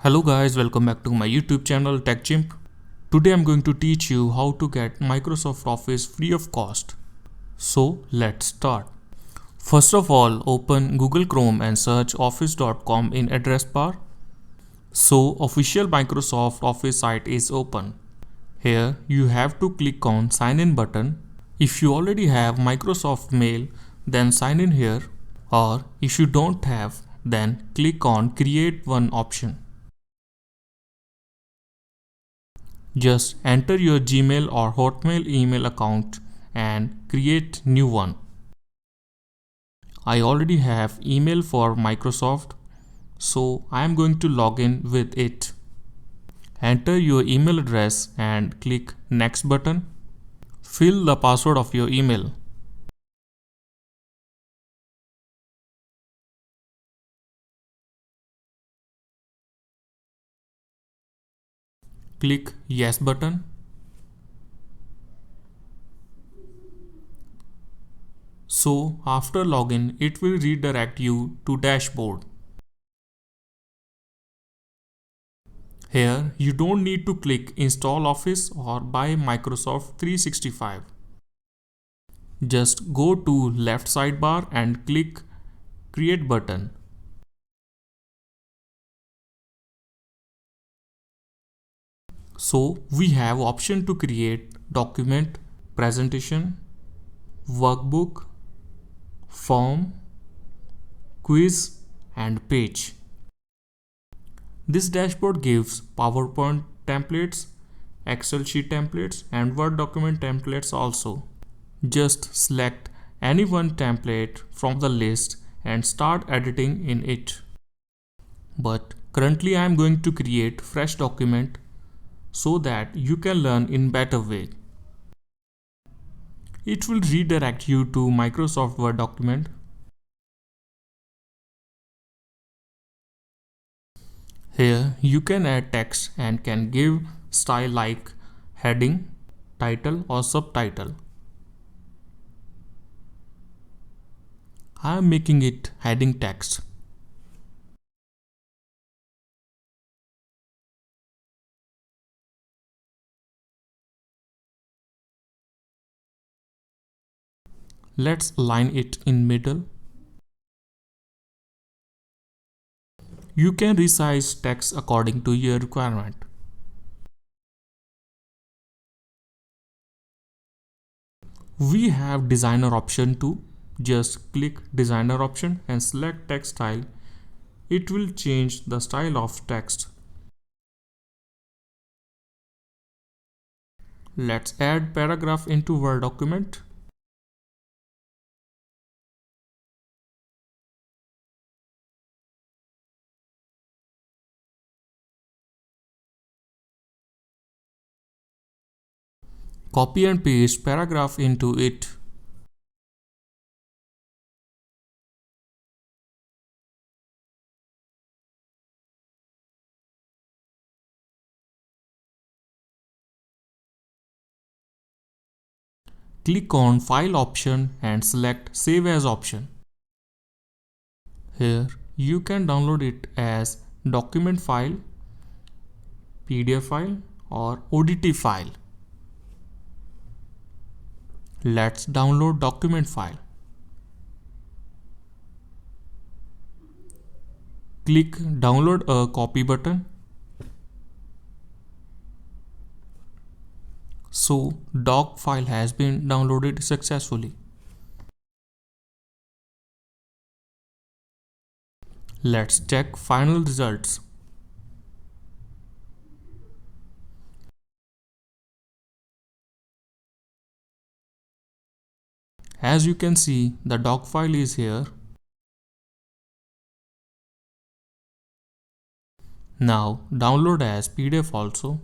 Hello guys, welcome back to my YouTube channel TechChimp. Today I'm going to teach you how to get Microsoft Office free of cost. So let's start. First of all, open Google Chrome and search office.com in address bar. So official Microsoft Office site is open. Here you have to click on sign in button. If you already have Microsoft Mail, then sign in here, or if you don't have, then click on create one option. Just enter your Gmail or Hotmail email account and create new one. I already have email for Microsoft, so I am going to log in with it. Enter your email address and click next button. Fill the password of your email. Click yes button. So after login, it will redirect you to dashboard. Here you don't need to click install Office or buy Microsoft 365. Just go to left sidebar and click create button. So we have option to create document, presentation, workbook, form, quiz and page. This dashboard gives PowerPoint templates, Excel sheet templates and Word document templates also. Just select any one template from the list and start editing in it. But currently I am going to create fresh document so that you can learn in better way. It will redirect you to Microsoft Word document. Here you can add text and can give style like heading, title or subtitle. I am making it heading text. Let's align it in middle. You can resize text according to your requirement. We have designer option too. Just click designer option and select text style. It will change the style of text. Let's add paragraph into Word document. Copy and paste paragraph into it. Click on File option and select Save As option. Here you can download it as document file, PDF file or ODT file. Let's download document file. Click download a copy button. So doc file has been downloaded successfully. Let's check final results. As you can see, the doc file is here. Now download as PDF also.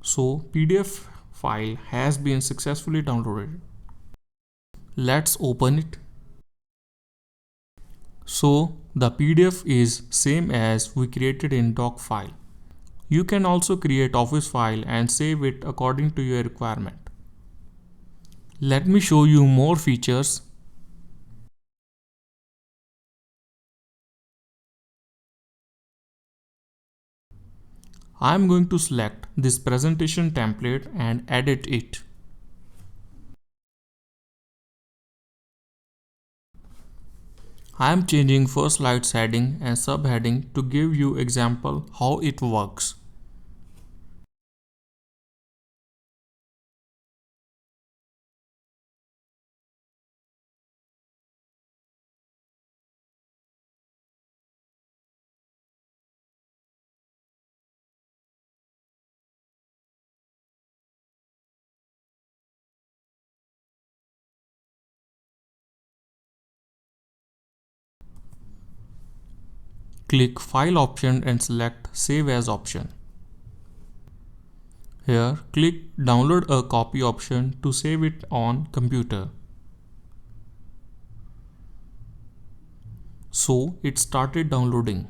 So PDF file has been successfully downloaded. Let's open it. So the PDF is same as we created in doc file. You can also create Office file and save it according to your requirement. Let me show you more features. I am going to select this presentation template and edit it. I am changing first slide's heading and subheading to give you example how it works. Click File option and select Save As option. Here, click Download a copy option to save it on computer. So it started downloading.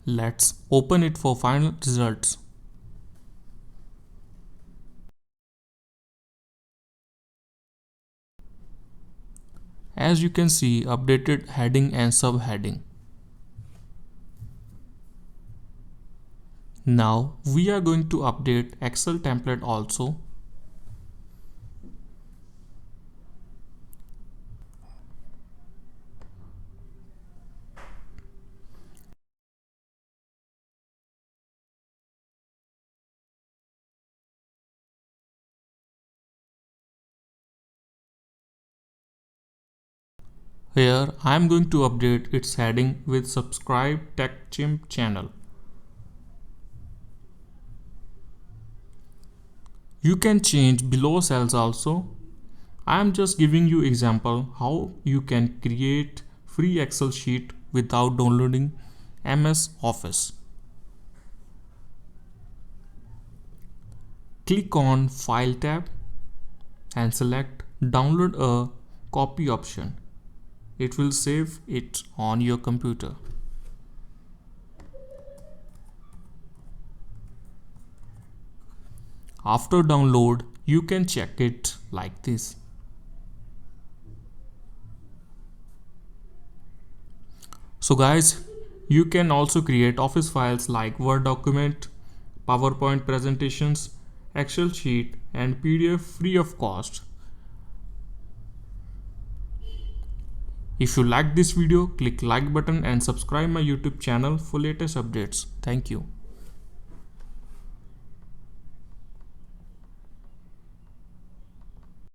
Let's open it for final results. As you can see, updated heading and subheading. Now we are going to update Excel template also. Here I am going to update its heading with subscribe TechChimp channel. You can change below cells also. I am just giving you example how you can create free Excel sheet without downloading MS Office. Click on File tab and select Download a copy option. It will save it on your computer. After download, you can check it like this. So guys, you can also create Office files like Word document, PowerPoint presentations, Excel sheet and PDF free of cost. If you like this video, click like button and subscribe my YouTube channel for latest updates. Thank you.